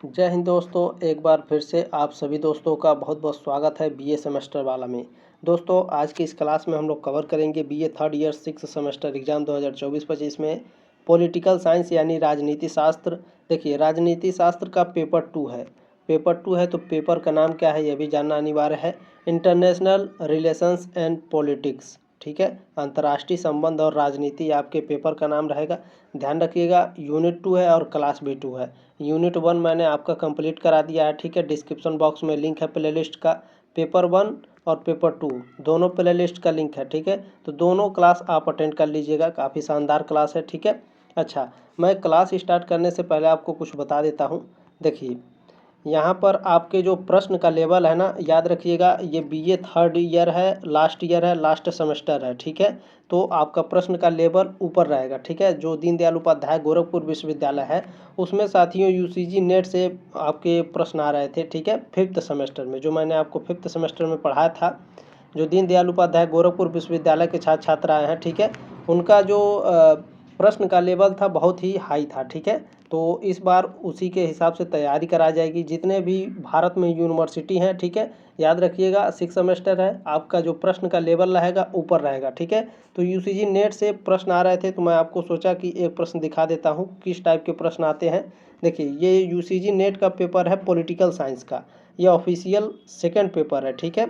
जय हिंद दोस्तों, एक बार फिर से आप सभी दोस्तों का बहुत बहुत स्वागत है बीए सेमेस्टर वाला में। दोस्तों आज की इस क्लास में हम लोग कवर करेंगे BA third year 6 semester exam 2024-25 में पॉलिटिकल साइंस यानी राजनीति शास्त्र। देखिए, राजनीति शास्त्र का पेपर 2 है तो पेपर का नाम क्या है यह भी जानना अनिवार्य है। इंटरनेशनल रिलेशंस एंड पॉलिटिक्स, ठीक है, अंतर्राष्ट्रीय संबंध और राजनीति आपके पेपर का नाम रहेगा। ध्यान रखिएगा, यूनिट 2 है और क्लास भी 2 है। यूनिट 1 मैंने आपका कंप्लीट करा दिया है, ठीक है। डिस्क्रिप्शन बॉक्स में लिंक है प्लेलिस्ट का। पेपर 1 और पेपर 2 दोनों प्लेलिस्ट का लिंक है, ठीक है। तो दोनों क्लास आप अटेंड कर लीजिएगा, काफ़ी शानदार क्लास है, ठीक है। अच्छा, मैं क्लास स्टार्ट करने से पहले आपको कुछ बता देता हूँ। देखिए, यहाँ पर आपके जो प्रश्न का लेवल है ना, याद रखिएगा, ये बीए थर्ड ईयर है, लास्ट सेमेस्टर है, ठीक है। तो आपका प्रश्न का लेवल ऊपर रहेगा, ठीक है। जो दीनदयाल उपाध्याय गोरखपुर विश्वविद्यालय है उसमें साथियों यूसीजी नेट से आपके प्रश्न आ रहे थे, ठीक है। फिफ्थ सेमेस्टर में जो मैंने आपको फिफ्थ सेमेस्टर में पढ़ाया था, जो दीनदयाल उपाध्याय गोरखपुर विश्वविद्यालय के छात्र छात्राएँ हैं, ठीक है, उनका जो प्रश्न का लेवल था बहुत ही हाई था, ठीक है। तो इस बार उसी के हिसाब से तैयारी करा जाएगी। जितने भी भारत में यूनिवर्सिटी हैं, ठीक है, याद रखिएगा 6 सेमेस्टर है, आपका जो प्रश्न का लेवल रहेगा ऊपर रहेगा, ठीक है। तो यूसीजी नेट से प्रश्न आ रहे थे तो मैं आपको सोचा कि एक प्रश्न दिखा देता हूँ किस टाइप के प्रश्न आते हैं। देखिए, ये यूसीजी नेट का पेपर है पॉलिटिकल साइंस का, ये ऑफिशियल सेकेंड पेपर है, ठीक है।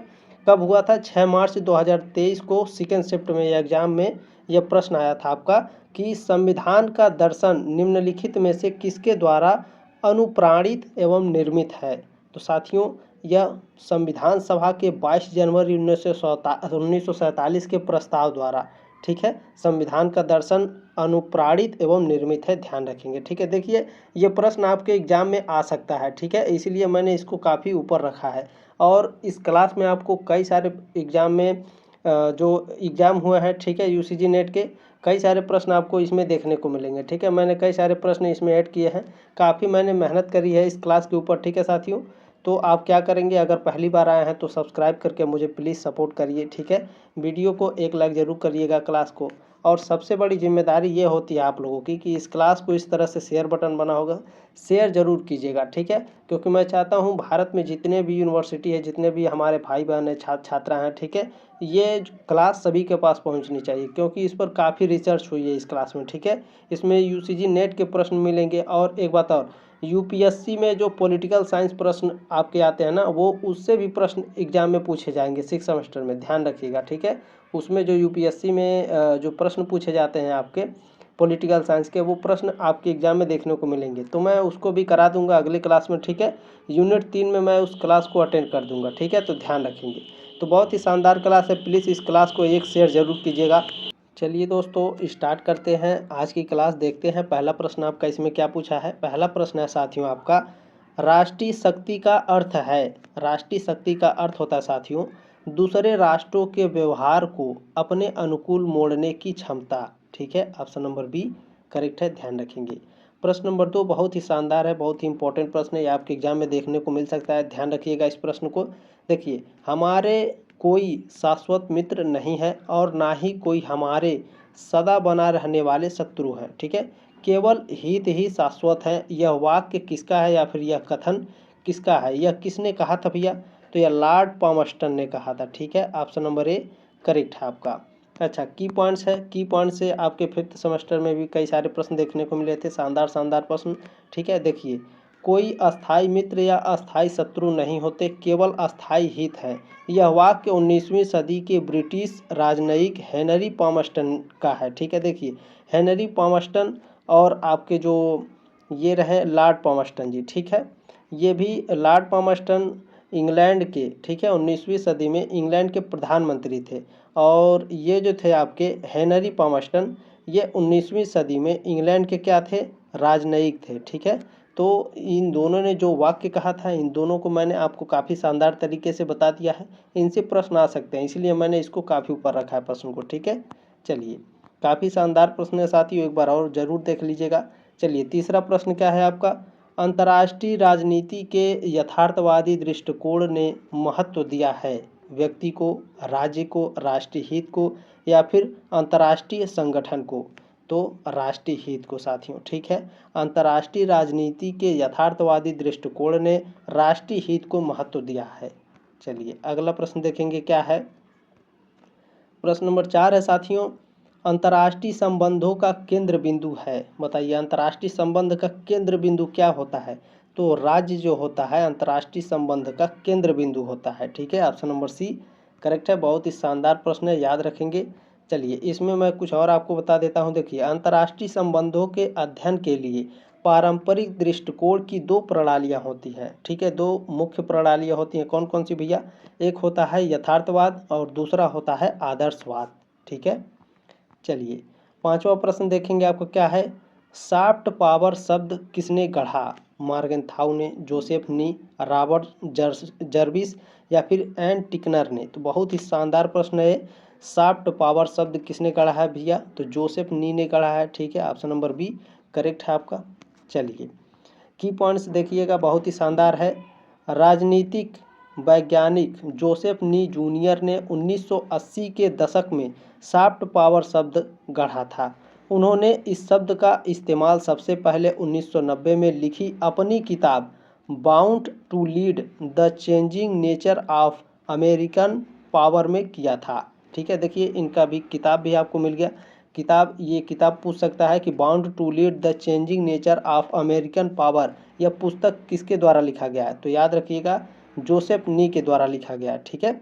कब हुआ था? 6 मार्च 2023 को सेकेंड शिफ्ट में एग्जाम में यह प्रश्न आया था आपका कि संविधान का दर्शन निम्नलिखित में से किसके द्वारा अनुप्राणित एवं निर्मित है। तो साथियों, यह संविधान सभा के 22 जनवरी 1947 के प्रस्ताव द्वारा, ठीक है, संविधान का दर्शन अनुप्राणित एवं निर्मित है, ध्यान रखेंगे, ठीक है। देखिए, ये प्रश्न आपके एग्जाम में आ सकता है, ठीक है, इसीलिए मैंने इसको काफ़ी ऊपर रखा है। और इस क्लास में आपको कई सारे एग्जाम में जो एग्ज़ाम हुए हैं, ठीक है, यूसीजी नेट के कई सारे प्रश्न आपको इसमें देखने को मिलेंगे, ठीक है। मैंने कई सारे प्रश्न इसमें ऐड किए हैं, काफ़ी मैंने मेहनत करी है इस क्लास के ऊपर, ठीक है साथियों। तो आप क्या करेंगे, अगर पहली बार आए हैं तो सब्सक्राइब करके मुझे प्लीज़ सपोर्ट करिए, ठीक है। वीडियो को एक लाइक ज़रूर करिएगा क्लास को। और सबसे बड़ी जिम्मेदारी ये होती है आप लोगों की कि इस क्लास को इस तरह से शेयर बटन बना होगा, शेयर ज़रूर कीजिएगा, ठीक है। क्योंकि मैं चाहता हूँ भारत में जितने भी यूनिवर्सिटी है, जितने भी हमारे भाई बहन हैं, छात्र छात्रा हैं, ठीक है, ये क्लास सभी के पास पहुंचनी चाहिए क्योंकि इस पर काफ़ी रिसर्च हुई है इस क्लास में, ठीक है। इसमें यूसीजी नेट के प्रश्न मिलेंगे और एक बात और, यूपीएससी में जो पॉलिटिकल साइंस प्रश्न आपके आते हैं ना, वो उससे भी प्रश्न एग्जाम में पूछे जाएंगे 6 सेमेस्टर में, ध्यान रखिएगा, ठीक है। उसमें जो यूपीएससी में जो प्रश्न पूछे जाते हैं आपके पॉलिटिकल साइंस के, वो प्रश्न आपके एग्जाम में देखने को मिलेंगे। तो मैं उसको भी करा दूंगा अगले क्लास में, ठीक है। यूनिट 3 में मैं उस क्लास को अटेंड कर दूंगा, ठीक है। तो ध्यान रखेंगे। तो बहुत ही शानदार क्लास है, प्लीज़ इस क्लास को एक शेयर ज़रूर कीजिएगा। चलिए दोस्तों, स्टार्ट करते हैं आज की क्लास। देखते हैं पहला प्रश्न आपका इसमें क्या पूछा है। पहला प्रश्न है साथियों आपका, राष्ट्रीय शक्ति का अर्थ है, राष्ट्रीय शक्ति का अर्थ होता है साथियों दूसरे राष्ट्रों के व्यवहार को अपने अनुकूल मोड़ने की क्षमता, ठीक है। ऑप्शन नंबर बी करेक्ट है, ध्यान रखेंगे। प्रश्न नंबर 2 बहुत ही शानदार है, बहुत ही इंपॉर्टेंट प्रश्न है, ये आपके एग्जाम में देखने को मिल सकता है, ध्यान रखिएगा इस प्रश्न को। देखिए, हमारे कोई शाश्वत मित्र नहीं है और ना ही कोई हमारे सदा बना रहने वाले शत्रु हैं, ठीक है। केवल हित ही शाश्वत है। यह वाक्य किसका है या फिर यह कथन किसका है, यह किसने कहा था भैया? तो यह लॉर्ड पामस्टन ने कहा था, ठीक है। ऑप्शन नंबर ए करेक्ट है आपका। अच्छा, की पॉइंट्स है, की पॉइंट से आपके फिफ्थ सेमेस्टर में भी कई सारे प्रश्न देखने को मिले थे, शानदार शानदार प्रश्न, ठीक है। देखिए, कोई अस्थाई मित्र या अस्थाई शत्रु नहीं होते, केवल अस्थाई हित है। यह वाक्य 19वीं सदी के ब्रिटिश राजनयिक हेनरी पामस्टन का है, ठीक है। देखिए, हेनरी पामस्टन और आपके जो ये रहे लॉर्ड पामस्टन जी, ठीक है। ये भी लॉर्ड पामस्टन इंग्लैंड के, ठीक है, 19वीं सदी में इंग्लैंड के प्रधानमंत्री थे। और ये जो थे आपके हेनरी पामस्टन, ये 19वीं सदी में इंग्लैंड के क्या थे? राजनयिक थे, ठीक है। तो इन दोनों ने जो वाक्य कहा था, इन दोनों को मैंने आपको काफ़ी शानदार तरीके से बता दिया है। इनसे प्रश्न आ सकते हैं, इसलिए मैंने इसको काफ़ी ऊपर रखा है प्रश्न को, ठीक है। चलिए, काफ़ी शानदार प्रश्न है साथियों, एक बार और ज़रूर देख लीजिएगा। चलिए, तीसरा प्रश्न क्या है आपका, अंतर्राष्ट्रीय राजनीति के यथार्थवादी दृष्टिकोण ने महत्व दिया है व्यक्ति को, राज्य को, राष्ट्रीय हित को या फिर अंतर्राष्ट्रीय संगठन को। तो राष्ट्रीय हित को साथियों, ठीक है। अंतर्राष्ट्रीय राजनीति के यथार्थवादी दृष्टिकोण ने राष्ट्रीय हित को महत्व दिया है। चलिए अगला प्रश्न देखेंगे क्या है। प्रश्न नंबर 4 है साथियों, अंतर्राष्ट्रीय संबंधों का केंद्र बिंदु है। बताइए अंतर्राष्ट्रीय संबंध का केंद्र बिंदु क्या होता है। तो राज्य जो होता है अंतर्राष्ट्रीय संबंध का केंद्र बिंदु होता है, ठीक है। ऑप्शन नंबर सी करेक्ट है। बहुत ही शानदार प्रश्न है, याद रखेंगे। चलिए इसमें मैं कुछ और आपको बता देता हूं। देखिए अंतर्राष्ट्रीय संबंधों के अध्ययन के लिए पारंपरिक दृष्टिकोण की दो प्रणालियां होती हैं, ठीक है। दो मुख्य प्रणालियां होती हैं, कौन कौन सी भैया। एक होता है यथार्थवाद और दूसरा होता है आदर्शवाद, ठीक है। चलिए 5वां प्रश्न देखेंगे आपको क्या है। सॉफ्ट पावर शब्द किसने गढ़ा। मॉर्गनथाउ ने, जोसेफ नी, रॉबर्ट जर्विस या फिर एन टिकनर ने। तो बहुत ही शानदार प्रश्न है। सॉफ्ट पावर शब्द किसने गढ़ा है भैया। तो जोसेफ नी ने गढ़ा है, ठीक है। ऑप्शन नंबर बी करेक्ट है आपका। चलिए की पॉइंट्स देखिएगा, बहुत ही शानदार है। राजनीतिक वैज्ञानिक जोसेफ नी जूनियर ने 1980 के दशक में सॉफ्ट पावर शब्द गढ़ा था। उन्होंने इस शब्द का इस्तेमाल सबसे पहले 1990 में लिखी अपनी किताब bound to lead the changing nature of American power में किया था, ठीक है। देखिए इनका भी किताब भी आपको मिल गया। किताब, ये किताब पूछ सकता है कि bound to lead the changing nature of American power, यह पुस्तक किसके द्वारा लिखा गया है। तो याद रखिएगा जोसेफ नी के द्वारा लिखा गया है, ठीक है।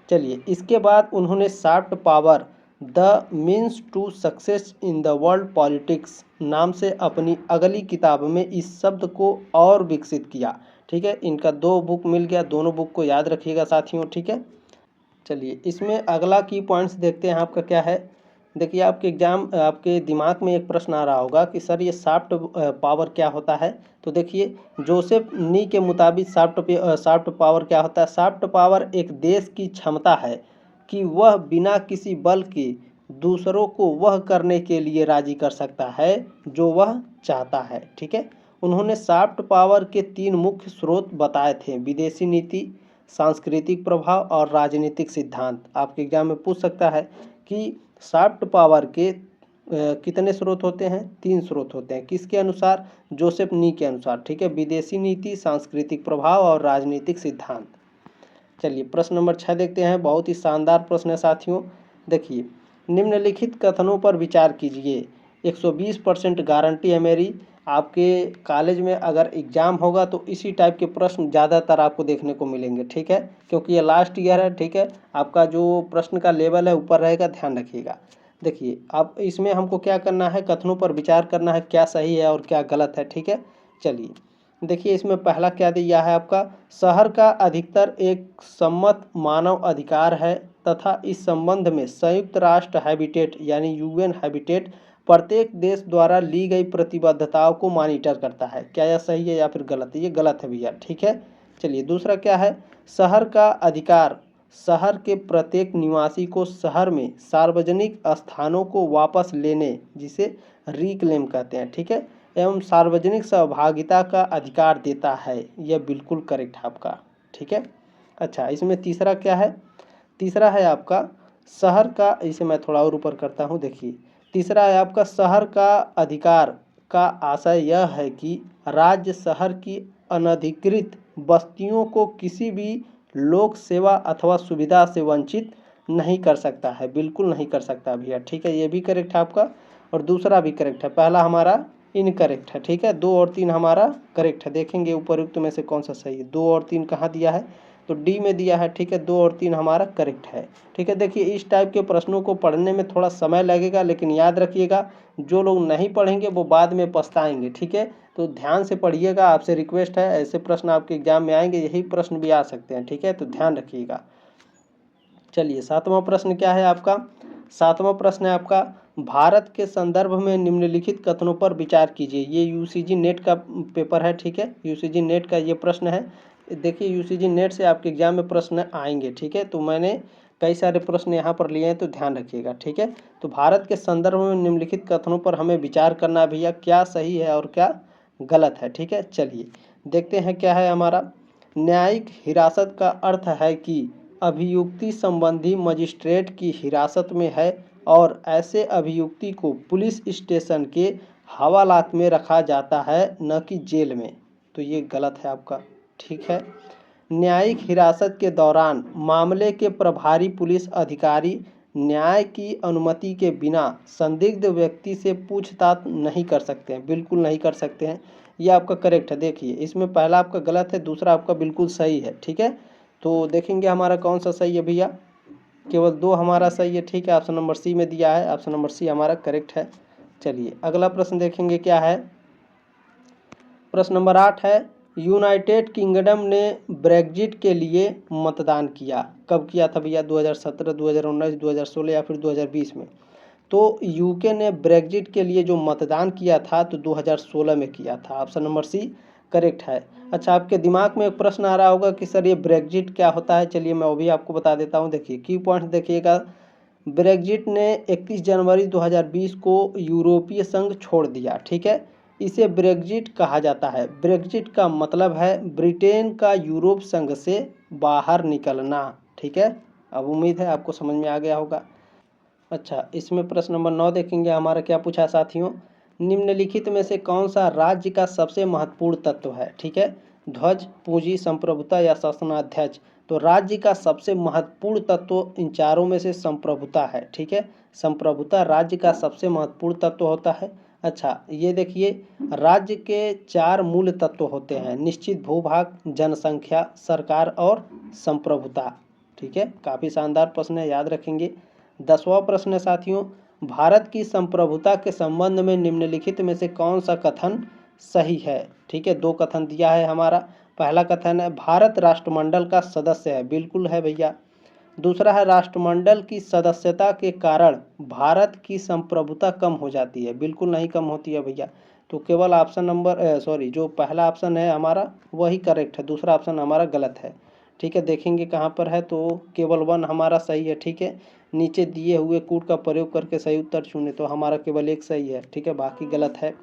चलिए इसके बाद उन्होंने soft power the means to success in the world politics नाम से अपनी अगली किताब में इस शब्द को और विकसित किया, ठीक है। इनका 2 बुक मिल गया, दोनों बुक को याद रखिएगा साथियों, ठीक है। चलिए इसमें अगला की पॉइंट्स देखते हैं आपका क्या है। देखिए आपके दिमाग में एक प्रश्न आ रहा होगा कि सर ये सॉफ्ट पावर क्या होता है। तो देखिए जोसेफ नी के मुताबिक सॉफ्ट पावर क्या होता है। सॉफ्ट पावर एक देश की क्षमता है कि वह बिना किसी बल के दूसरों को वह करने के लिए राजी कर सकता है जो वह चाहता है, ठीक है। उन्होंने सॉफ्ट पावर के 3 मुख्य स्रोत बताए थे, विदेशी नीति, सांस्कृतिक प्रभाव और राजनीतिक सिद्धांत। आपके एग्जाम में पूछ सकता है कि सॉफ्ट पावर के कितने स्रोत होते हैं। 3 स्रोत होते हैं, किसके अनुसार। जोसेफ नी के अनुसार, ठीक है। विदेशी नीति, सांस्कृतिक प्रभाव और राजनीतिक सिद्धांत। चलिए प्रश्न नंबर 6 देखते हैं। बहुत ही शानदार प्रश्न है साथियों। देखिए निम्नलिखित कथनों पर विचार कीजिए। 120% गारंटी है मेरी, आपके कॉलेज में अगर एग्जाम होगा तो इसी टाइप के प्रश्न ज़्यादातर आपको देखने को मिलेंगे, ठीक है। क्योंकि ये लास्ट ईयर है, ठीक है। आपका जो प्रश्न का लेवल है ऊपर रहेगा, ध्यान रखिएगा। देखिए अब इसमें हमको क्या करना है, कथनों पर विचार करना है, क्या सही है और क्या गलत है, ठीक है। चलिए देखिए इसमें पहला क्या दिया है आपका, शहर का अधिकतर एक सम्मत मानव अधिकार है तथा इस संबंध में संयुक्त राष्ट्र हैबिटेट यानी यूएन हैबिटेट प्रत्येक देश द्वारा ली गई प्रतिबद्धताओं को मॉनिटर करता है। क्या यह सही है या फिर गलत है। ये गलत है भैया, ठीक है। चलिए दूसरा क्या है, शहर का अधिकार शहर के प्रत्येक निवासी को शहर में सार्वजनिक स्थानों को वापस लेने, जिसे रिक्लेम कहते हैं, ठीक है, एवं सार्वजनिक सहभागिता का अधिकार देता है। यह बिल्कुल करेक्ट है आपका, ठीक है। अच्छा इसमें तीसरा क्या है, तीसरा है आपका शहर का, इसे मैं थोड़ा और ऊपर करता हूँ। देखिए तीसरा है आपका शहर का अधिकार का आशय यह है कि राज्य शहर की अनधिकृत बस्तियों को किसी भी लोक सेवा अथवा सुविधा से वंचित नहीं कर सकता है, बिल्कुल नहीं कर सकता भैया, ठीक है। ये भी करेक्ट है आपका और दूसरा भी करेक्ट है। पहला हमारा इनकरेक्ट है, ठीक है। 2 और 3 हमारा करेक्ट है। देखेंगे उपरोक्त में से कौन सा सही है। 2 और 3 कहाँ दिया है, तो डी में दिया है, ठीक है। 2 और 3 हमारा करेक्ट है, ठीक है। देखिए इस टाइप के प्रश्नों को पढ़ने में थोड़ा समय लगेगा, लेकिन याद रखिएगा जो लोग नहीं पढ़ेंगे वो बाद में पछताएंगे, ठीक है। तो ध्यान से पढ़िएगा, आपसे रिक्वेस्ट है। ऐसे प्रश्न आपके एग्जाम में आएंगे, यही प्रश्न भी आ सकते हैं, ठीक है। तो ध्यान रखिएगा। चलिए 7वां प्रश्न क्या है आपका, 7वां प्रश्न है आपका भारत के संदर्भ में निम्नलिखित कथनों पर विचार कीजिए। ये यूसीजी नेट का पेपर है, ठीक है। यूसीजी नेट का ये प्रश्न है। देखिए यूसीजी नेट से आपके एग्जाम में प्रश्न आएंगे, ठीक है। तो मैंने कई सारे प्रश्न यहाँ पर लिए हैं, तो ध्यान रखिएगा, ठीक है। तो भारत के संदर्भ में निम्नलिखित कथनों पर हमें विचार करना भैया, क्या सही है और क्या गलत है, ठीक है। चलिए देखते हैं क्या है हमारा। न्यायिक हिरासत का अर्थ है कि अभियुक्ति संबंधी मजिस्ट्रेट की हिरासत में है और ऐसे अभियुक्ति को पुलिस स्टेशन के हवालात में रखा जाता है, न कि जेल में। तो ये गलत है आपका, ठीक है। न्यायिक हिरासत के दौरान मामले के प्रभारी पुलिस अधिकारी न्याय की अनुमति के बिना संदिग्ध व्यक्ति से पूछताछ नहीं कर सकते हैं, बिल्कुल नहीं कर सकते हैं। ये आपका करेक्ट है। देखिए इसमें पहला आपका गलत है, दूसरा आपका बिल्कुल सही है, ठीक है। तो देखेंगे हमारा कौन सा सही है भैया, केवल 2 हमारा सही है, ठीक है। ऑप्शन नंबर सी में दिया है, ऑप्शन नंबर सी हमारा करेक्ट है। चलिए अगला प्रश्न देखेंगे क्या है। प्रश्न नंबर 8 है, यूनाइटेड किंगडम ने ब्रेग्जिट के लिए मतदान किया। कब किया था भैया? 2017, 2019, 2016 या फिर 2020 में? तो यूके ने ब्रेग्जिट के लिए जो मतदान किया था तो 2016 में किया था। ऑप्शन नंबर सी करेक्ट है। अच्छा, आपके दिमाग में एक प्रश्न आ रहा होगा कि सर ये ब्रेग्जिट क्या होता है। चलिए मैं वो भी आपको बता देता हूँ। देखिए की पॉइंट देखिएगा, ब्रेग्जिट ने 31 जनवरी 2020 को यूरोपीय संघ छोड़ दिया, ठीक है। इसे ब्रेग्जिट कहा जाता है। ब्रेग्जिट का मतलब है ब्रिटेन का यूरोप संघ से बाहर निकलना, ठीक है। अब उम्मीद है आपको समझ में आ गया होगा। अच्छा, इसमें प्रश्न नंबर 9 देखेंगे हमारा क्या पूछा साथियों। निम्नलिखित में से कौन सा राज्य का सबसे महत्वपूर्ण तत्व है, ठीक है। ध्वज, पूंजी, संप्रभुता या शासनाध्यक्ष। तो राज्य का सबसे महत्वपूर्ण तत्व इन चारों में से संप्रभुता है, ठीक है। संप्रभुता राज्य का सबसे महत्वपूर्ण तत्व होता है। अच्छा ये देखिए, राज्य के 4 मूल तत्व होते हैं, निश्चित भूभाग, जनसंख्या, सरकार और संप्रभुता, ठीक है। काफ़ी शानदार प्रश्न है, याद रखेंगे। 10वां प्रश्न है साथियों, भारत की संप्रभुता के संबंध में निम्नलिखित में से कौन सा कथन सही है, ठीक है। 2 कथन दिया है हमारा। पहला कथन है भारत राष्ट्रमंडल का सदस्य है, बिल्कुल है भैया। दूसरा है राष्ट्रमंडल की सदस्यता के कारण भारत की संप्रभुता कम हो जाती है, बिल्कुल नहीं कम होती है भैया। तो केवल ऑप्शन नंबर जो पहला ऑप्शन है हमारा वही करेक्ट है, दूसरा ऑप्शन हमारा गलत है, ठीक है। देखेंगे कहाँ पर है, तो केवल 1 हमारा सही है, ठीक है। नीचे दिए हुए कूट का प्रयोग करके सही उत्तर चुने, तो हमारा केवल 1 सही है, ठीक है, बाकी गलत है।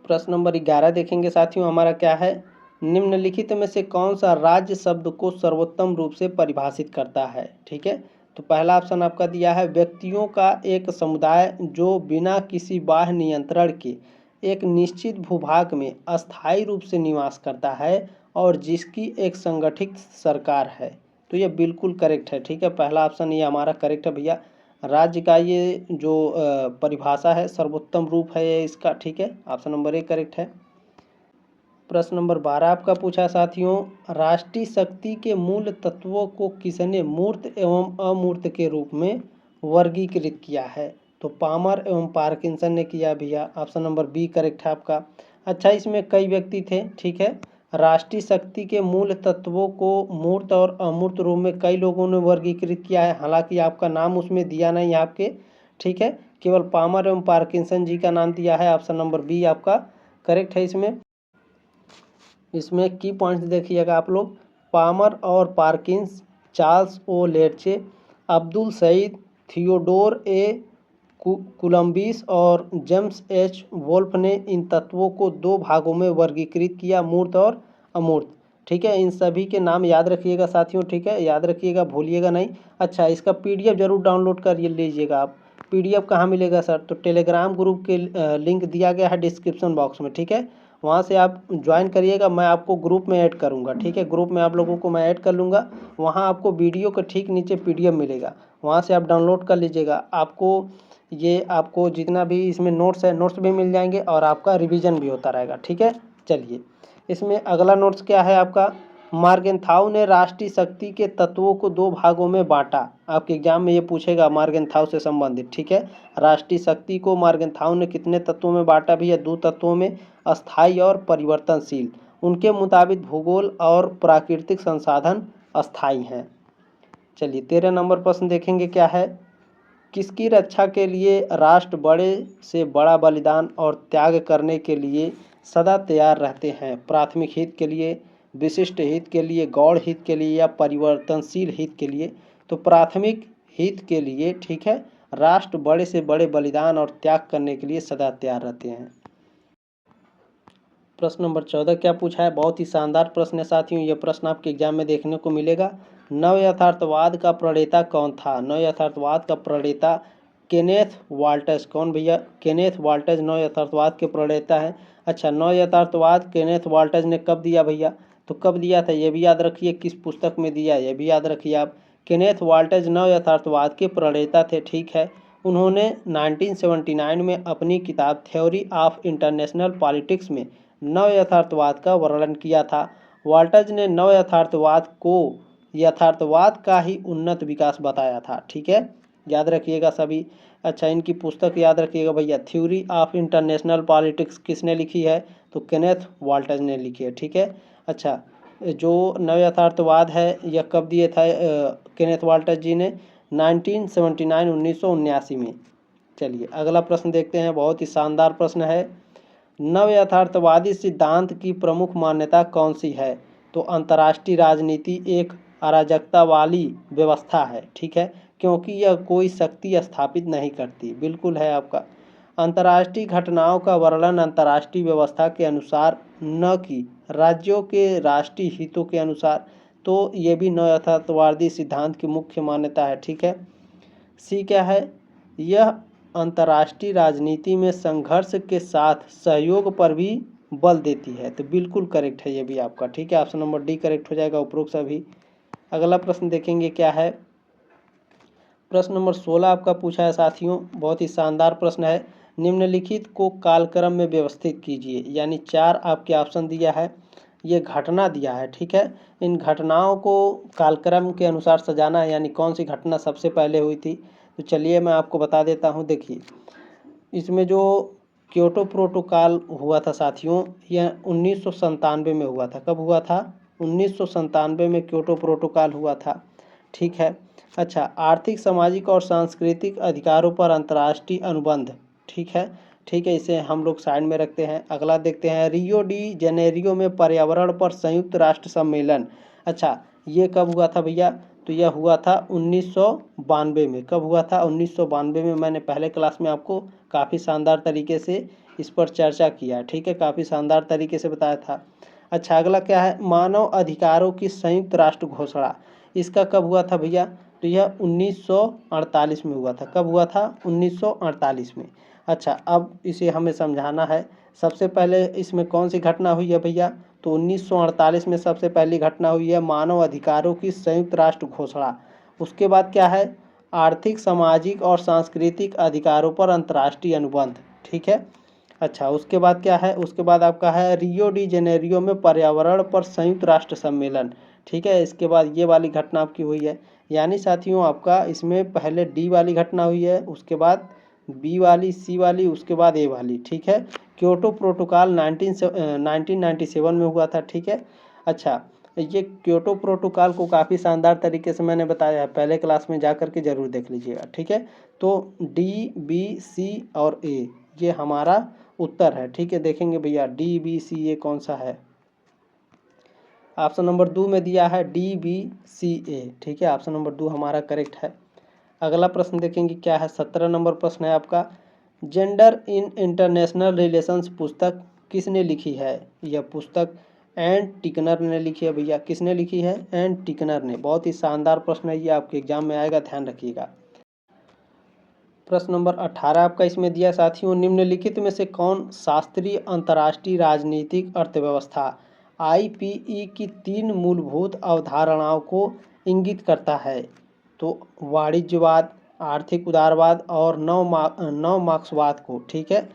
प्रश्न नंबर 11 देखेंगे साथियों, हमारा क्या है। निम्नलिखित में से कौन सा राज्य शब्द को सर्वोत्तम रूप से परिभाषित करता है, ठीक है। तो पहला ऑप्शन आपका दिया है व्यक्तियों का एक समुदाय जो बिना किसी बाह्य नियंत्रण के एक निश्चित भूभाग में अस्थायी रूप से निवास करता है और जिसकी एक संगठित सरकार है। तो ये बिल्कुल करेक्ट है, ठीक है। पहला ऑप्शन ये हमारा करेक्ट है भैया। राज्य का ये जो परिभाषा है, सर्वोत्तम रूप है ये इसका, ठीक है। ऑप्शन नंबर 1 करेक्ट है। प्रश्न नंबर 12 आपका पूछा साथियों, राष्ट्रीय शक्ति के मूल तत्वों को किसने मूर्त एवं अमूर्त के रूप में वर्गीकृत किया है। तो पामर एवं पार्किंसन ने किया भैया। ऑप्शन नंबर बी करेक्ट है आपका। अच्छा, इसमें कई व्यक्ति थे, ठीक है। राष्ट्रीय शक्ति के मूल तत्वों को मूर्त और अमूर्त रूप में कई लोगों ने वर्गीकृत किया है, हालांकि आपका नाम उसमें दिया नहीं आपके, ठीक है। केवल पामर एवं पार्किंसन जी का नाम दिया है। ऑप्शन नंबर बी आपका करेक्ट है। इसमें की पॉइंट्स देखिएगा आप लोग, पामर और पार्किंस, चार्ल्स ओ लेर्चे, अब्दुल सईद, थियोडोर ए कोलंबस और जेम्स एच वोल्फ ने इन तत्वों को 2 भागों में वर्गीकृत किया, मूर्त और अमूर्त, ठीक है। इन सभी के नाम याद रखिएगा साथियों, ठीक है, याद रखिएगा, भूलिएगा नहीं। अच्छा, इसका पीडीएफ जरूर डाउनलोड कर लीजिएगा आप। पीडीएफ कहाँ मिलेगा सर? तो टेलीग्राम ग्रुप के लिंक दिया गया है डिस्क्रिप्शन बॉक्स में, ठीक है। वहाँ से आप ज्वाइन करिएगा, मैं आपको ग्रुप में ऐड करूँगा, ठीक है। ग्रुप में आप लोगों को मैं ऐड कर लूँगा। वहाँ आपको वीडियो के ठीक नीचे पीडीएफ मिलेगा, वहाँ से आप डाउनलोड कर लीजिएगा। आपको जितना भी इसमें नोट्स है, नोट्स भी मिल जाएंगे और आपका रिवीजन भी होता रहेगा, ठीक है। चलिए, इसमें अगला नोट्स क्या है आपका, मार्गेंथाउ ने राष्ट्रीय शक्ति के तत्वों को 2 भागों में बांटा। आपके एग्जाम में ये पूछेगा मार्गेंथाउ से संबंधित, ठीक है। राष्ट्रीय शक्ति को मार्गेंथाउ ने कितने तत्वों में बांटा भी है? 2 तत्वों में, अस्थाई और परिवर्तनशील। उनके मुताबिक भूगोल और प्राकृतिक संसाधन अस्थाई हैं। चलिए 13 नंबर प्रश्न देखेंगे क्या है। किसकी रक्षा के लिए राष्ट्र बड़े से बड़ा बलिदान और त्याग करने के लिए सदा तैयार रहते हैं? प्राथमिक हित के लिए, विशिष्ट हित के लिए, गौड़ हित के लिए या परिवर्तनशील हित के लिए? तो प्राथमिक हित के लिए, ठीक है। राष्ट्र बड़े से बड़े बलिदान और त्याग करने के लिए सदा तैयार रहते हैं। प्रश्न नंबर 14 क्या पूछा है, बहुत ही शानदार प्रश्न है साथियों। यह प्रश्न आपके एग्जाम में देखने को मिलेगा। नव यथार्थवाद का प्रणेता कौन था? नव यथार्थवाद का प्रणेता केनेथ वाल्टज। कौन भैया? केनेथ वाल्टज नव यथार्थवाद के प्रणेता हैं। अच्छा, नव यथार्थवाद केनेथ वाल्टज ने कब दिया भैया? तो कब दिया था ये भी याद रखिए, किस पुस्तक में दिया ये भी याद रखिए आप। केनेथ वाल्टज नव यथार्थवाद के प्रणेता थे, ठीक है। उन्होंने 1979 में अपनी किताब थ्योरी ऑफ इंटरनेशनल पॉलिटिक्स में नव यथार्थवाद का वर्णन किया था। वाल्टज ने नव यथार्थवाद को यथार्थवाद का ही उन्नत विकास बताया था, ठीक है, याद रखिएगा सभी। अच्छा, इनकी पुस्तक याद रखिएगा भैया, थ्योरी ऑफ इंटरनेशनल पॉलिटिक्स किसने लिखी है? तो केनेथ वाल्टज ने लिखी है, ठीक है। अच्छा, जो नव यथार्थवाद है यह कब दिए था केनेथ वाल्टज जी ने? 1979 में। चलिए अगला प्रश्न देखते हैं, बहुत ही शानदार प्रश्न है। नव यथार्थवादी सिद्धांत की प्रमुख मान्यता कौन सी है? तो अंतर्राष्ट्रीय राजनीति एक अराजकता वाली व्यवस्था है, ठीक है, क्योंकि यह कोई शक्ति स्थापित नहीं करती। बिल्कुल है आपका। अंतर्राष्ट्रीय घटनाओं का वर्णन अंतर्राष्ट्रीय व्यवस्था के अनुसार, न कि राज्यों के राष्ट्रीय हितों के अनुसार। तो ये भी नव यथार्थवादी सिद्धांत की मुख्य मान्यता है, ठीक है। सी क्या है? यह अंतर्राष्ट्रीय राजनीति में संघर्ष के साथ सहयोग पर भी बल देती है। तो बिल्कुल करेक्ट है ये भी आपका, ठीक है। ऑप्शन नंबर डी करेक्ट हो जाएगा उपरोक्त सभी। अगला प्रश्न देखेंगे क्या है। प्रश्न नंबर 16 आपका पूछा है साथियों, बहुत ही शानदार प्रश्न है। निम्नलिखित को कालक्रम में व्यवस्थित कीजिए, यानी 4 आपके ऑप्शन दिया है, ये घटना दिया है, ठीक है। इन घटनाओं को कालक्रम के अनुसार सजाना है, यानी कौन सी घटना सबसे पहले हुई थी। तो चलिए मैं आपको बता देता हूँ। देखिए, इसमें जो क्योटो प्रोटोकॉल हुआ था साथियों, यह 1997 में हुआ था। कब हुआ था? 1997 में क्योटो प्रोटोकॉल हुआ था, ठीक है। अच्छा, आर्थिक, सामाजिक और सांस्कृतिक अधिकारों पर अंतर्राष्ट्रीय अनुबंध, ठीक है, ठीक है, इसे हम लोग साइड में रखते हैं। अगला देखते हैं, रियो डी जेनेरियो में पर्यावरण पर संयुक्त राष्ट्र सम्मेलन। अच्छा, ये कब हुआ था भैया? तो यह हुआ था 1992 में। कब हुआ था? 1992 में। मैंने पहले क्लास में आपको काफ़ी शानदार तरीके से इस पर चर्चा किया, ठीक है, काफ़ी शानदार तरीके से बताया था। अच्छा, अगला क्या है? मानव अधिकारों की संयुक्त राष्ट्र घोषणा, इसका कब हुआ था भैया? तो यह 1948 में हुआ था। कब हुआ था? 1948 में। अच्छा, अब इसे हमें समझाना है। सबसे पहले इसमें कौन सी घटना हुई है भैया? तो 1948 में सबसे पहली घटना हुई है मानव अधिकारों की संयुक्त राष्ट्र घोषणा। उसके बाद क्या है? आर्थिक, सामाजिक और सांस्कृतिक अधिकारों पर अंतर्राष्ट्रीय अनुबंध, ठीक है। अच्छा, उसके बाद क्या है? उसके बाद आपका है रियो डी जेनेरियो में पर्यावरण पर संयुक्त राष्ट्र सम्मेलन, ठीक है। इसके बाद ये वाली घटना आपकी हुई है। यानी साथियों आपका इसमें पहले डी वाली घटना हुई है, उसके बाद बी वाली, सी वाली, उसके बाद ए वाली, ठीक है। क्योटो प्रोटोकॉल 1997 में हुआ था, ठीक है। अच्छा, ये क्योटो प्रोटोकॉल को काफ़ी शानदार तरीके से मैंने बताया है, पहले क्लास में जा करके जरूर देख लीजिएगा, ठीक है। तो डी, बी, सी और ए ये हमारा उत्तर है, ठीक है। देखेंगे भैया डी, बी, सी, ए कौन सा है। ऑप्शन नंबर 2 में दिया है डी, बी, सी, ए, ठीक है। ऑप्शन नंबर 2 हमारा करेक्ट है। अगला प्रश्न देखेंगे क्या है। 17 नंबर प्रश्न है आपका, जेंडर इन इंटरनेशनल रिलेशंस पुस्तक किसने लिखी है? यह पुस्तक एन टिकनर ने लिखी है भैया। किसने लिखी है? एन टिकनर ने। बहुत ही शानदार प्रश्न है, ये आपके एग्जाम में आएगा, ध्यान रखिएगा। प्रश्न नंबर 18 आपका इसमें दिया साथियों, निम्नलिखित में से कौन शास्त्रीय अंतर्राष्ट्रीय राजनीतिक अर्थव्यवस्था IPE की 3 मूलभूत अवधारणाओं को इंगित करता है? तो वाणिज्यवाद, आर्थिक उदारवाद और नव मार्क्सवाद को, ठीक है।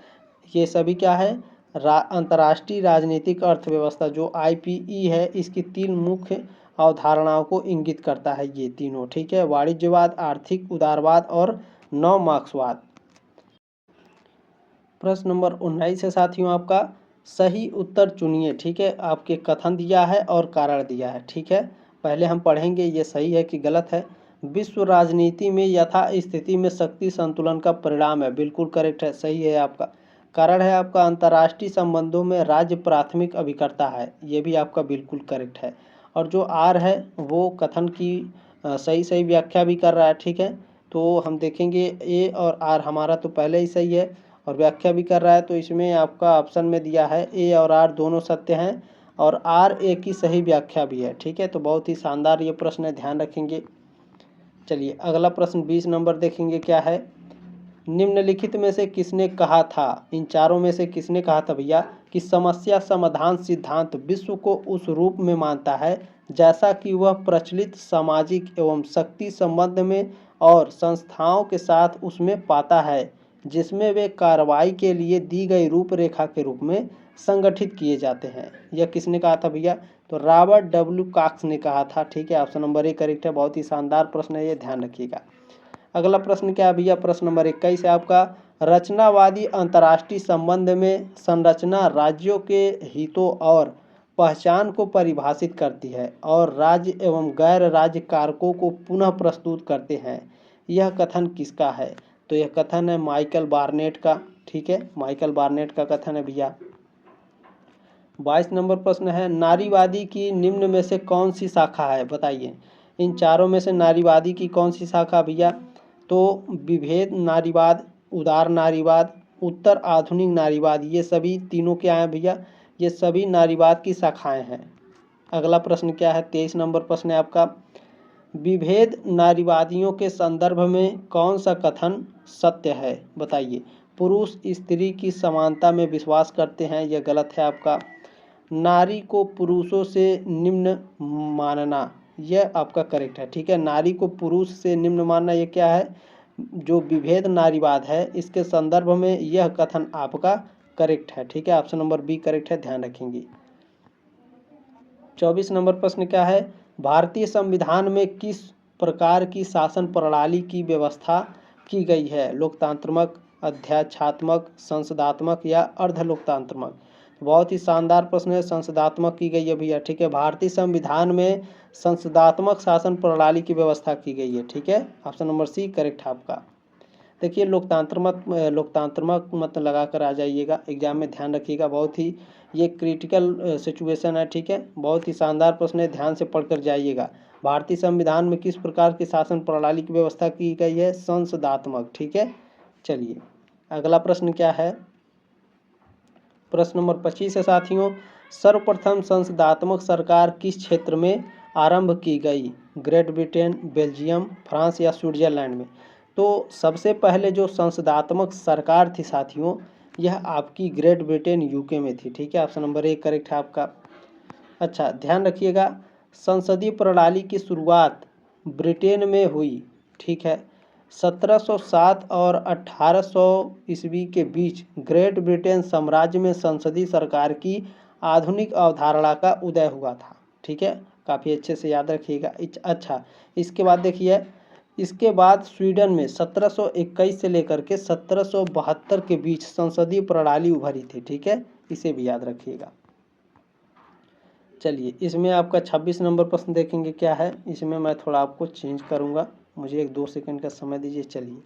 ये सभी क्या है? अंतर्राष्ट्रीय राजनीतिक अर्थव्यवस्था जो IPE है, इसकी 3 मुख्य अवधारणाओं को इंगित करता है, ये तीनों, ठीक है। वाणिज्यवाद, आर्थिक उदारवाद और नव मार्क्सवाद। प्रश्न नंबर 19 है साथियों आपका, सही उत्तर चुनिए, ठीक है। आपके कथन दिया है और कारण दिया है, ठीक है। पहले हम पढ़ेंगे ये सही है कि गलत है। विश्व राजनीति में यथा स्थिति में शक्ति संतुलन का परिणाम है। बिल्कुल करेक्ट है, सही है आपका। कारण है आपका, अंतर्राष्ट्रीय संबंधों में राज्य प्राथमिक अभिकर्ता है। ये भी आपका बिल्कुल करेक्ट है। और जो आर है वो कथन की सही सही व्याख्या भी कर रहा है, ठीक है। तो हम देखेंगे ए और आर हमारा तो पहले ही सही है, और व्याख्या भी कर रहा है, तो इसमें आपका ऑप्शन में दिया है ए और आर दोनों सत्य हैं और आर ए की सही व्याख्या भी है। ठीक है, तो बहुत ही शानदार ये प्रश्न है, ध्यान रखेंगे। चलिए अगला प्रश्न 20 नंबर देखेंगे क्या है। निम्नलिखित में से किसने कहा था, इन चारों में से किसने कहा था भैया कि समस्या समाधान सिद्धांत विश्व को उस रूप में मानता है जैसा कि वह प्रचलित सामाजिक एवं शक्ति संबंध में और संस्थाओं के साथ उसमें पाता है, जिसमें वे कार्रवाई के लिए दी गई रूपरेखा के रूप में संगठित किए जाते हैं। यह किसने कहा था भैया, तो रॉबर्ट डब्ल्यू कॉक्स ने कहा था। ठीक है, ऑप्शन नंबर ए करेक्ट है। बहुत ही शानदार प्रश्न है, ये ध्यान रखिएगा। अगला प्रश्न क्या है भैया, प्रश्न नंबर 21 है आपका। रचनावादी अंतर्राष्ट्रीय संबंध में संरचना राज्यों के हितों और पहचान को परिभाषित करती है और राज्य एवं गैर राज्य कारकों को पुनः प्रस्तुत करते हैं। यह कथन किसका है, तो यह कथन है माइकल बार्नेट का। ठीक है, माइकल बार्नेट का कथन है भैया। 22 नंबर प्रश्न है, नारीवादी की निम्न में से कौन सी शाखा है, बताइए। इन चारों में से नारीवादी की कौन सी शाखा भैया, तो विभेद नारीवाद, उदार नारीवाद, उत्तर आधुनिक नारीवाद, ये सभी तीनों क्या हैं भैया, ये सभी नारीवाद की शाखाएं हैं। अगला प्रश्न क्या है, 23 नंबर प्रश्न है आपका। विभेद नारीवादियों के संदर्भ में कौन सा कथन सत्य है, बताइए। पुरुष स्त्री की समानता में विश्वास करते हैं, यह गलत है आपका। नारी को पुरुषों से निम्न मानना, यह आपका करेक्ट है। ठीक है, नारी को पुरुष से निम्न मानना, ये क्या है, जो विभेद नारीवाद है इसके संदर्भ में यह कथन आपका करेक्ट है। ठीक है, ऑप्शन नंबर बी करेक्ट है, ध्यान रखेंगे। 24 नंबर प्रश्न क्या है, भारतीय संविधान में किस प्रकार की शासन प्रणाली की व्यवस्था की गई है, लोकतांत्रिक, अध्याक्षात्मक, संसदात्मक या अर्ध लोकतांत्रिक। बहुत ही शानदार प्रश्न है, संसदात्मक की गई है भैया। ठीक है, भारतीय संविधान में संसदात्मक शासन प्रणाली की व्यवस्था की गई है। ठीक है, ऑप्शन नंबर सी करेक्ट है आपका। देखिए लोकतांत्रिक मत लगा कर आ जाइएगा, एग्जाम में ध्यान रखिएगा, बहुत ही ये क्रिटिकल सिचुएशन है। ठीक है, बहुत ही शानदार प्रश्न है, ध्यान से पढ़कर जाइएगा। भारतीय संविधान में किस प्रकार की शासन प्रणाली की व्यवस्था की गई है, संसदात्मक। ठीक है, चलिए अगला प्रश्न क्या है, प्रश्न नंबर 25 है साथियों। सर्वप्रथम संसदात्मक सरकार किस क्षेत्र में आरंभ की गई, ग्रेट ब्रिटेन, बेल्जियम, फ्रांस या स्विट्जरलैंड में। तो सबसे पहले जो संसदात्मक सरकार थी साथियों, यह आपकी ग्रेट ब्रिटेन यूके में थी। ठीक है, ऑप्शन नंबर ए करेक्ट है आपका। अच्छा ध्यान रखिएगा, संसदीय प्रणाली की शुरुआत ब्रिटेन में हुई। ठीक है, 1707 और 1800 ईस्वी के बीच ग्रेट ब्रिटेन साम्राज्य में संसदीय सरकार की आधुनिक अवधारणा का उदय हुआ था। ठीक है, काफ़ी अच्छे से याद रखिएगा। अच्छा, इसके बाद देखिए, इसके बाद स्वीडन में 1721 से लेकर के 1772 के बीच संसदीय प्रणाली उभरी थी। ठीक है, इसे भी याद रखिएगा। चलिए इसमें आपका 26 नंबर प्रश्न देखेंगे क्या है, इसमें मैं थोड़ा आपको चेंज करूंगा, मुझे 1-2 सेकंड का समय दीजिए। चलिए,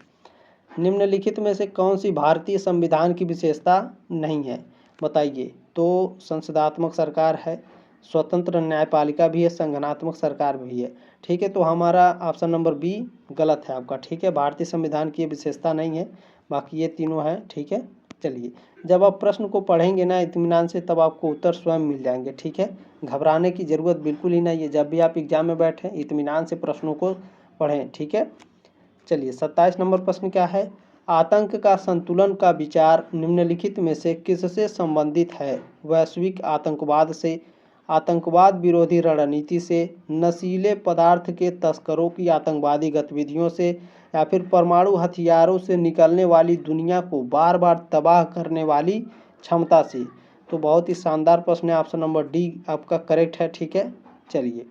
निम्नलिखित में से कौन सी भारतीय संविधान की विशेषता नहीं है, बताइए। तो संसदात्मक सरकार है, स्वतंत्र न्यायपालिका भी है, संगठनात्मक सरकार भी है। ठीक है, तो हमारा ऑप्शन नंबर बी गलत है आपका। ठीक है, भारतीय संविधान की विशेषता नहीं है, बाकी ये तीनों है। ठीक है, चलिए जब आप प्रश्न को पढ़ेंगे ना इत्मीनान से, तब आपको उत्तर स्वयं मिल जाएंगे। ठीक है, घबराने की ज़रूरत बिल्कुल ही नहीं है। जब भी आप एग्जाम में बैठें इत्मीनान से प्रश्नों को पढ़ें। ठीक है, चलिए 27 नंबर प्रश्न क्या है, आतंक का संतुलन का विचार निम्नलिखित में से किससे संबंधित है, वैश्विक आतंकवाद से, आतंकवाद विरोधी रणनीति से, नशीले पदार्थ के तस्करों की आतंकवादी गतिविधियों से, या फिर परमाणु हथियारों से निकलने वाली दुनिया को बार बार तबाह करने वाली क्षमता से। तो बहुत ही शानदार प्रश्न है, ऑप्शन नंबर डी आपका करेक्ट है। ठीक है, चलिए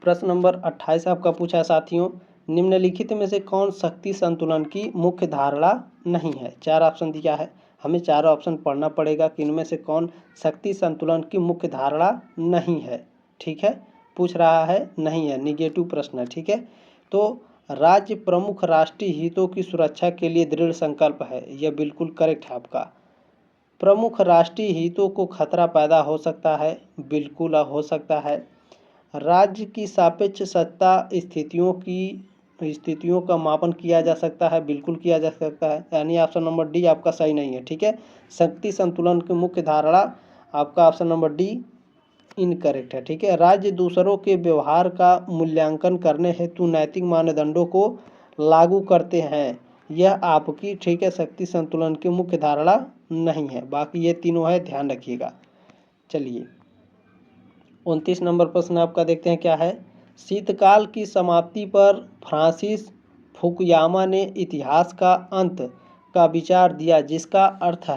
प्रश्न नंबर 28 आपका पूछा है साथियों, निम्नलिखित में से कौन शक्ति संतुलन की मुख्य धारणा नहीं है। 4 ऑप्शन दिया है, हमें 4 ऑप्शन पढ़ना पड़ेगा कि इनमें से कौन शक्ति संतुलन की मुख्य धारणा नहीं है। ठीक है, पूछ रहा है नहीं है, निगेटिव प्रश्न है। ठीक है, तो राज्य प्रमुख राष्ट्रीय हितों की सुरक्षा के लिए दृढ़ संकल्प है, यह बिल्कुल करेक्ट है आपका। प्रमुख राष्ट्रीय हितों को खतरा पैदा हो सकता है, बिल्कुल हो सकता है। राज्य की सापेक्ष सत्ता स्थितियों की स्थितियों का मापन किया जा सकता है, बिल्कुल किया जा सकता है, यानी ऑप्शन नंबर डी आपका सही नहीं है। ठीक है, शक्ति संतुलन की मुख्य धारणा आपका ऑप्शन नंबर डी इनकरेक्ट है। ठीक है, राज्य दूसरों के व्यवहार का मूल्यांकन करने हेतु नैतिक मानदंडों को लागू करते हैं, यह आपकी ठीक है शक्ति संतुलन की मुख्य धारणा नहीं है। बाकी ये तीनों है, ध्यान रखिएगा। चलिए 29 नंबर प्रश्न आपका देखते हैं क्या है। शीतकाल की समाप्ति पर फ्रांसिस फुकुयामा ने इतिहास का अंत का विचार दिया, जिसका अर्थ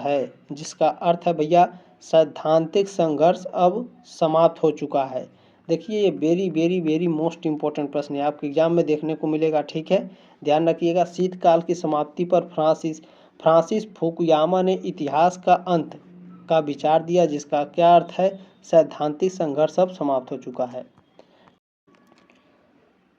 है भैया सैद्धांतिक संघर्ष अब समाप्त हो चुका है। देखिए ये very very very most important प्रश्न है, आपके एग्जाम में देखने को मिलेगा। ठीक है, ध्यान रखिएगा। शीतकाल की समाप्ति पर फ्रांसिस फुकुयामा ने इतिहास का अंत का विचार दिया, जिसका क्या अर्थ है सैद्धांतिक संघर्ष अब समाप्त हो चुका है।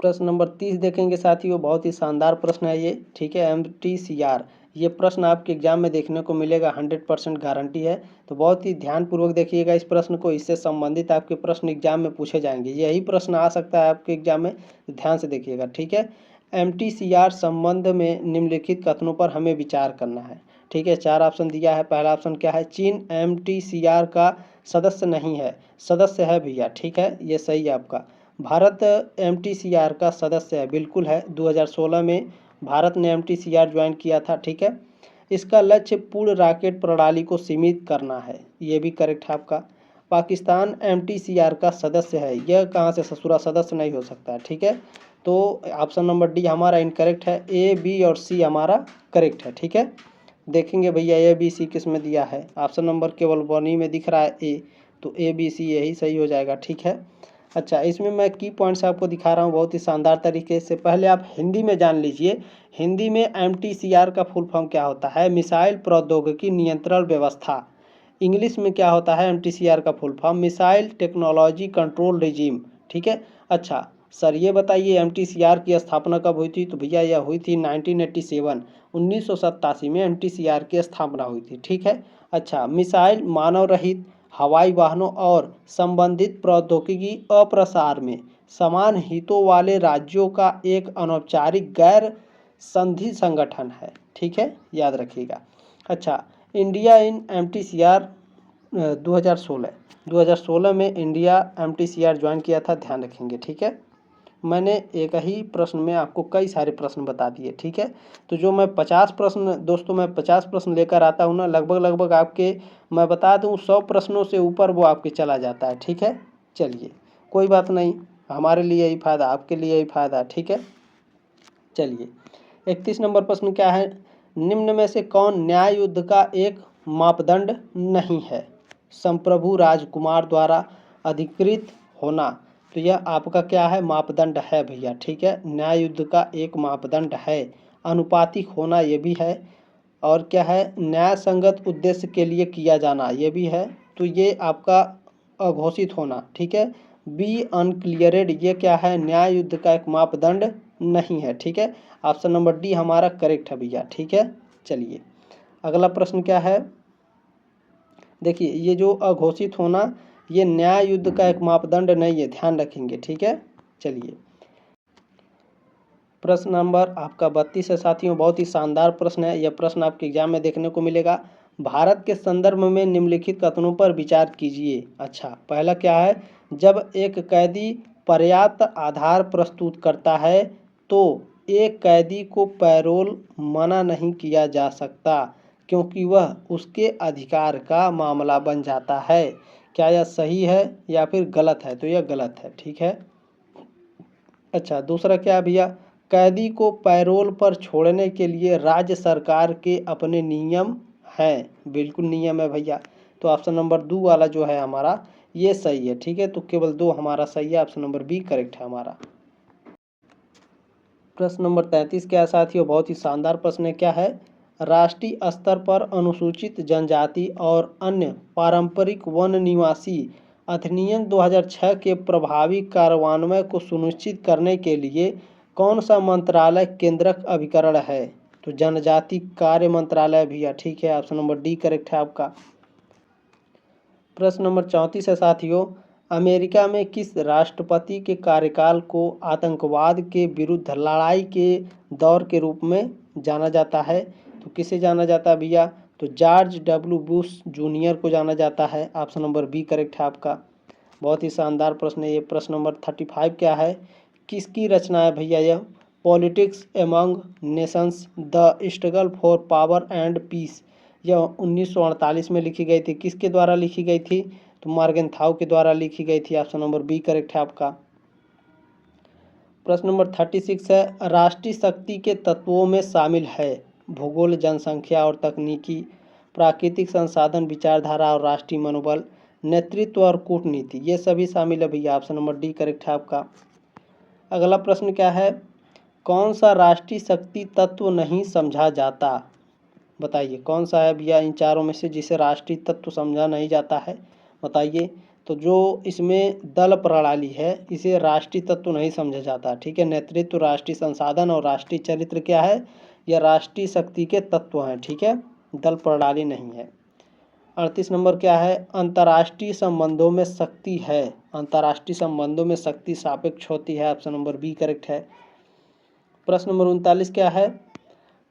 प्रश्न नंबर 30 देखेंगे साथियों, बहुत ही शानदार प्रश्न है ये। ठीक है, MTCR ये प्रश्न आपके एग्जाम में देखने को मिलेगा, 100% गारंटी है। तो बहुत ही ध्यानपूर्वक देखिएगा इस प्रश्न को, इससे संबंधित आपके प्रश्न एग्जाम में पूछे जाएंगे। यही प्रश्न आ सकता है आपके एग्जाम में, तो ध्यान से देखिएगा। ठीक है, MTCR संबंध में निम्नलिखित कथनों पर हमें विचार करना है। ठीक है, 4 ऑप्शन दिया है। पहला ऑप्शन क्या है, चीन MTCR का सदस्य नहीं है। सदस्य है भैया, ठीक है, ये सही है आपका। भारत MTCR का सदस्य है, बिल्कुल है। 2016 में भारत ने MTCR ज्वाइन किया था। ठीक है, इसका लक्ष्य पूर्ण रॉकेट प्रणाली को सीमित करना है, ये भी करेक्ट है आपका। पाकिस्तान MTCR का सदस्य है, यह कहाँ से ससुरा सदस्य नहीं हो सकता है। ठीक है, तो ऑप्शन नंबर डी हमारा इनकरेक्ट है, A, B और C हमारा करेक्ट है। ठीक है, देखेंगे भैया A, B, C किस में दिया है। ऑप्शन नंबर केवल 1 में दिख रहा है A, तो A, B, C यही सही हो जाएगा। ठीक है, अच्छा इसमें मैं की पॉइंट्स आपको दिखा रहा हूँ बहुत ही शानदार तरीके से। पहले आप हिंदी में जान लीजिए, हिंदी में MTCR का फुल फॉर्म क्या होता है, मिसाइल प्रौद्योगिकी नियंत्रण व्यवस्था। इंग्लिश में क्या होता है MTCR का full form, missile technology control regime. ठीक है, अच्छा सर ये बताइए MTCR की स्थापना कब हुई थी, तो भैया यह हुई थी 1987, 1987 में MTCR की स्थापना हुई थी। ठीक है, अच्छा मिसाइल मानव रहित हवाई वाहनों और संबंधित प्रौद्योगिकी अप्रसार में समान हितों वाले राज्यों का एक अनौपचारिक गैर संधि संगठन है। ठीक है, याद रखिएगा। अच्छा इंडिया इन MTCR 2016 में इंडिया MTCR ज्वाइन किया था, ध्यान रखेंगे। ठीक है, मैंने एक ही प्रश्न में आपको कई सारे प्रश्न बता दिए। ठीक है, तो जो मैं 50 प्रश्न दोस्तों मैं 50 प्रश्न लेकर आता हूँ ना, लगभग आपके मैं बता दूँ 100 प्रश्नों से ऊपर वो आपके चला जाता है। ठीक है, चलिए कोई बात नहीं, हमारे लिए यही फ़ायदा, आपके लिए यही फ़ायदा। ठीक है, चलिए 31 नंबर प्रश्न क्या है, निम्न में से कौन न्याय युद्ध का एक मापदंड नहीं है। संप्रभु राजकुमार द्वारा अधिकृत होना, तो यह आपका क्या है मापदंड है भैया। ठीक है, न्याय युद्ध का एक मापदंड है। अनुपातिक होना ये भी है, और क्या है न्याय संगत उद्देश्य के लिए किया जाना ये भी है। तो ये आपका अघोषित होना। ठीक है, बी अनक्लियरेड ये क्या है न्याय युद्ध का एक मापदंड नहीं है। ठीक है, ऑप्शन नंबर डी हमारा करेक्ट है भैया। ठीक है, चलिए अगला प्रश्न क्या है, देखिए ये जो अघोषित होना ये न्याय युद्ध का एक मापदंड नहीं है, ध्यान रखेंगे। ठीक है, चलिए प्रश्न नंबर आपका 32 है साथियों, बहुत ही शानदार प्रश्न है। यह प्रश्न आपके एग्जाम में देखने को मिलेगा। भारत के संदर्भ में निम्नलिखित कथनों पर विचार कीजिए। अच्छा पहला क्या है, जब एक कैदी पर्याप्त आधार प्रस्तुत करता है तो एक कैदी को पैरोल मना नहीं किया जा सकता, क्योंकि वह उसके अधिकार का मामला बन जाता है। क्या यह सही है या फिर गलत है, तो यह गलत है। ठीक है, अच्छा दूसरा क्या भैया, कैदी को पैरोल पर छोड़ने के लिए राज्य सरकार के अपने नियम हैं, बिल्कुल नियम है भैया। तो ऑप्शन नंबर 2 वाला जो है हमारा ये सही है। ठीक है, तो केवल 2 हमारा सही है, ऑप्शन नंबर बी करेक्ट है हमारा। प्रश्न नंबर 33 क्या है साथियों, बहुत ही शानदार प्रश्न है। क्या है, राष्ट्रीय स्तर पर अनुसूचित जनजाति और अन्य पारंपरिक वन निवासी अधिनियम 2006 के प्रभावी कार्यान्वयन को सुनिश्चित करने के लिए कौन सा मंत्रालय केंद्रक अभिकरण है, तो जनजाति कार्य मंत्रालय भैया। ठीक है, ऑप्शन नंबर डी करेक्ट है आपका। प्रश्न नंबर 34 है साथियों, अमेरिका में किस राष्ट्रपति के कार्यकाल को आतंकवाद के विरुद्ध लड़ाई के दौर के रूप में जाना जाता है? तो किसे जाना जाता है भैया? तो जॉर्ज डब्ल्यू बुश जूनियर को जाना जाता है। ऑप्शन नंबर बी करेक्ट है आपका। बहुत ही शानदार प्रश्न है ये। प्रश्न नंबर 35 क्या है? किसकी रचना है भैया यह? Politics among nations the struggle for power and peace, यह 1948 में लिखी गई थी। किसके द्वारा लिखी गई थी? तो मॉर्गनथाउ के द्वारा लिखी गई थी। ऑप्शन नंबर बी करेक्ट है आपका। प्रश्न नंबर 36 है, राष्ट्रीय शक्ति के तत्वों में शामिल है भूगोल, जनसंख्या और तकनीकी, प्राकृतिक संसाधन, विचारधारा और राष्ट्रीय मनोबल, नेतृत्व और कूटनीति, ये सभी शामिल है भैया। ऑप्शन नंबर डी करेक्ट है आपका। अगला प्रश्न क्या है? कौन सा राष्ट्रीय शक्ति तत्व नहीं समझा जाता? बताइए कौन सा है भैया इन चारों में से जिसे राष्ट्रीय तत्व समझा नहीं जाता है? बताइए। तो जो इसमें दल प्रणाली है इसे राष्ट्रीय तत्व नहीं समझा जाता। ठीक है, नेतृत्व, राष्ट्रीय संसाधन और राष्ट्रीय चरित्र क्या है? यह राष्ट्रीय शक्ति के तत्व हैं। ठीक है, दल प्रणाली नहीं है। 38 नंबर क्या है? अंतर्राष्ट्रीय संबंधों में शक्ति है। अंतर्राष्ट्रीय संबंधों में शक्ति सापेक्ष होती है। ऑप्शन नंबर बी करेक्ट है। प्रश्न नंबर 39 क्या है?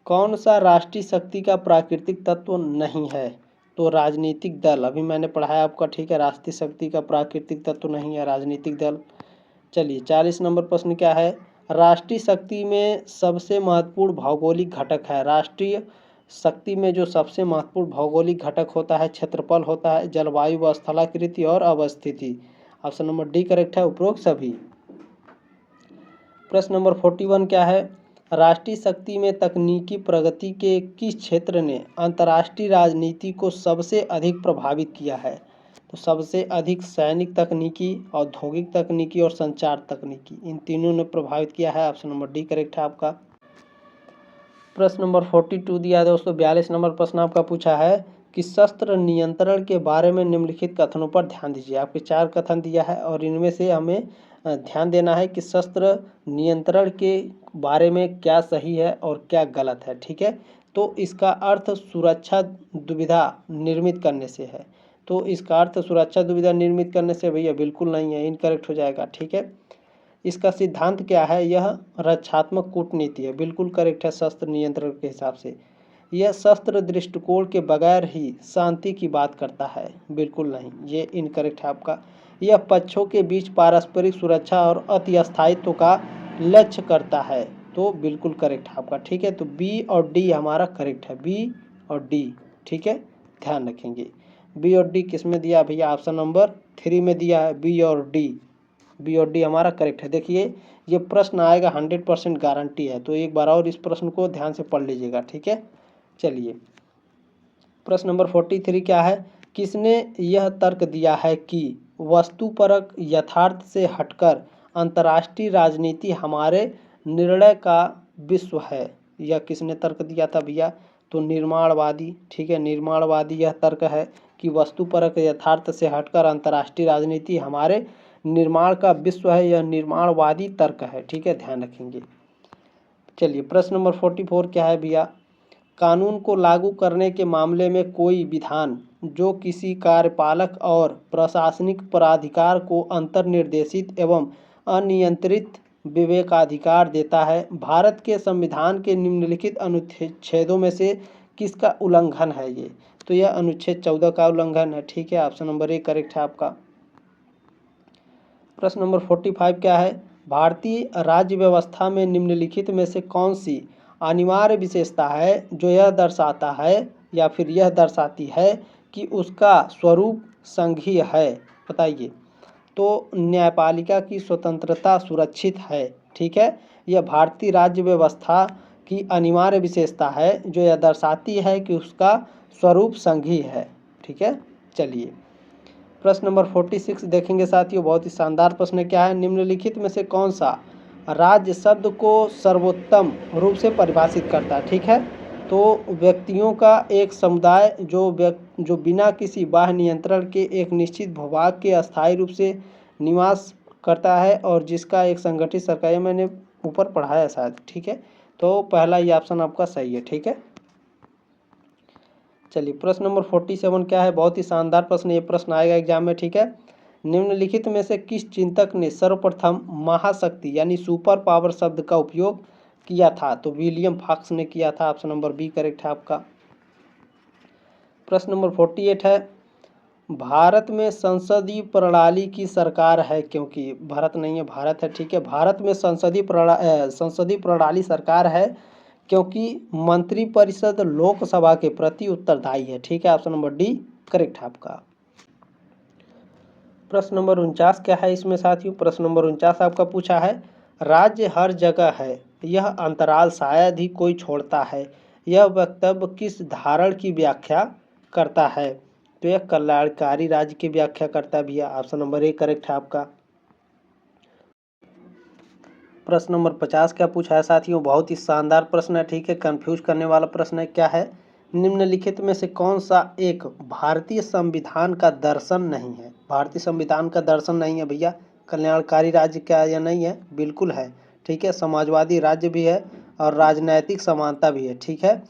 कौन सा राष्ट्रीय शक्ति का प्राकृतिक तत्व नहीं है? तो राजनीतिक दल, अभी मैंने पढ़ाया आपका। ठीक है, राष्ट्रीय शक्ति का प्राकृतिक तत्व नहीं है राजनीतिक दल। चलिए 40 नंबर प्रश्न क्या है? राष्ट्रीय शक्ति में सबसे महत्वपूर्ण भौगोलिक घटक है। राष्ट्रीय शक्ति में जो सबसे महत्वपूर्ण भौगोलिक घटक होता है क्षेत्रफल होता है, जलवायु व स्थलाकृति और अवस्थिति। ऑप्शन नंबर डी करेक्ट है, उपरोक्त सभी। प्रश्न नंबर 41 क्या है? राष्ट्रीय शक्ति में तकनीकी प्रगति के किस क्षेत्र ने अंतर्राष्ट्रीय राजनीति को सबसे अधिक प्रभावित किया है? तो सबसे अधिक सैनिक तकनीकी, औद्योगिक तकनीकी और संचार तकनीकी, इन तीनों ने प्रभावित किया है। ऑप्शन नंबर डी करेक्ट है आपका। प्रश्न नंबर 42 दिया है दोस्तों। 42 नंबर प्रश्न आपका पूछा है कि शस्त्र नियंत्रण के बारे में निम्नलिखित कथनों पर ध्यान दीजिए। आपके 4 कथन दिया है और इनमें से हमें ध्यान देना है कि शस्त्र नियंत्रण के बारे में क्या सही है और क्या गलत है। ठीक है, तो इसका अर्थ सुरक्षा दुविधा निर्मित करने से है। तो इसका अर्थ सुरक्षा दुविधा निर्मित करने से भैया बिल्कुल नहीं है, इनकरेक्ट हो जाएगा। ठीक है, इसका सिद्धांत क्या है? यह रक्षात्मक कूटनीति है, बिल्कुल करेक्ट है शस्त्र नियंत्रण के हिसाब से। यह शस्त्र दृष्टिकोण के बगैर ही शांति की बात करता है, बिल्कुल नहीं, ये इनकरेक्ट है आपका। यह पक्षों के बीच पारस्परिक सुरक्षा और अति स्थायित्व का लक्ष्य करता है, तो बिल्कुल करेक्ट है आपका। ठीक है, तो बी और डी हमारा करेक्ट है, बी और डी। ठीक है, ध्यान रखेंगे। बी और डी किस में दिया भैया? ऑप्शन नंबर 3 में दिया है, बी और डी। बी और डी हमारा करेक्ट है। देखिए ये प्रश्न आएगा 100% गारंटी है, तो एक बार और इस प्रश्न को ध्यान से पढ़ लीजिएगा। ठीक है, चलिए प्रश्न नंबर 43 क्या है? किसने यह तर्क दिया है कि वस्तुपरक यथार्थ से हटकर अंतर्राष्ट्रीय राजनीति हमारे निर्णय का विश्व है? यह किसने तर्क दिया था भैया? तो निर्माणवादी। ठीक है, निर्माणवादी यह तर्क है कि वस्तुपरक यथार्थ से हटकर अंतर्राष्ट्रीय राजनीति हमारे निर्माण का विश्व है, यह निर्माणवादी तर्क है। ठीक है, ध्यान रखेंगे। चलिए प्रश्न नंबर 44 क्या है भैया? कानून को लागू करने के मामले में कोई विधान जो किसी कार्यपालक और प्रशासनिक प्राधिकार को अंतर्निर्देशित एवं अनियंत्रित विवेकाधिकार देता है, भारत के संविधान के निम्नलिखित अनुच्छेदों में से किसका उल्लंघन है ये? तो यह अनुच्छेद 14 का उल्लंघन है। ठीक है, ऑप्शन नंबर ए करेक्ट है आपका। प्रश्न नंबर 45 क्या है? भारतीय राज्य व्यवस्था में निम्नलिखित में से कौन सी अनिवार्य विशेषता है जो यह दर्शाता है या फिर यह दर्शाती है कि उसका स्वरूप संघीय है? बताइए। तो न्यायपालिका की स्वतंत्रता सुरक्षित है। ठीक है, यह भारतीय राज्य व्यवस्था की अनिवार्य विशेषता है जो यह दर्शाती है कि उसका स्वरूप संघीय है। ठीक है, चलिए प्रश्न नंबर 46 देखेंगे साथियों। बहुत ही शानदार प्रश्न क्या है? निम्नलिखित में से कौन सा राज्य शब्द को सर्वोत्तम रूप से परिभाषित करता है? ठीक है, तो व्यक्तियों का एक समुदाय जो बिना किसी बाह्य नियंत्रण के एक निश्चित भूभाग के अस्थायी रूप से निवास करता है और जिसका एक संगठित सरकार, मैंने ऊपर पढ़ाया शायद। ठीक है, तो पहला ये ऑप्शन आपका सही है। ठीक है, चलिए प्रश्न नंबर 47 क्या है? बहुत ही शानदार प्रश्न, ये प्रश्न आएगा एग्जाम में। ठीक है, निम्नलिखित में से किस चिंतक ने सर्वप्रथम महाशक्ति यानी सुपर पावर शब्द का उपयोग किया था? तो विलियम फॉक्स ने किया था। ऑप्शन नंबर बी करेक्ट है आपका। प्रश्न नंबर 48 है, भारत में संसदीय प्रणाली की सरकार है क्योंकि, भारत नहीं है भारत है, ठीक है। भारत में संसदीय प्रणाली सरकार है क्योंकि मंत्रिपरिषद लोकसभा के प्रति उत्तरदायी है, ठीक है। ऑप्शन नंबर डी करेक्ट है आपका। प्रश्न नंबर 49 क्या है इसमें साथियों? प्रश्न नंबर 49 आपका पूछा है, राज्य हर जगह है, यह अंतराल शायद ही कोई छोड़ता है, यह वक्तव्य किस धारण की व्याख्या करता है? तो यह कल्याणकारी राज्य की व्याख्या करता भी है। ऑप्शन नंबर ए करेक्ट है आपका। प्रश्न नंबर 50 क्या पूछा है साथियों? बहुत ही शानदार प्रश्न है, ठीक है। कंफ्यूज करने वाला प्रश्न है। क्या है, निम्नलिखित में से कौन सा एक भारतीय संविधान का दर्शन नहीं है? भारतीय संविधान का दर्शन नहीं है भैया। कल्याणकारी राज्य क्या या नहीं है? बिल्कुल है, ठीक है। समाजवादी राज्य भी है और राजनैतिक समानता भी है, ठीक है।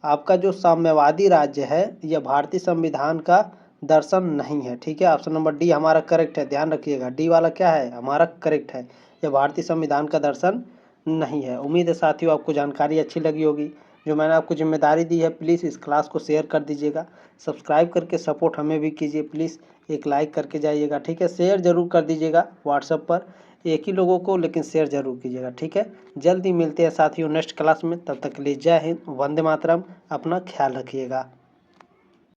आपका जो साम्यवादी राज्य है यह भारतीय संविधान का दर्शन नहीं है, ठीक है। ऑप्शन नंबर डी हमारा करेक्ट है, ध्यान रखिएगा। डी वाला क्या है हमारा करेक्ट है, यह भारतीय संविधान का दर्शन नहीं है। उम्मीद है साथियों आपको जानकारी अच्छी लगी होगी। जो मैंने आपको जिम्मेदारी दी है, प्लीज़ इस क्लास को शेयर कर दीजिएगा। सब्सक्राइब करके सपोर्ट हमें भी कीजिए, प्लीज़ एक लाइक करके जाइएगा, ठीक है। शेयर ज़रूर कर दीजिएगा व्हाट्सएप पर एक ही लोगों को, लेकिन शेयर ज़रूर कीजिएगा, ठीक है। जल्दी मिलते हैं साथियों नेक्स्ट क्लास में, तब तक के लिए जय हिंद, वंदे मातरम। अपना ख्याल रखिएगा।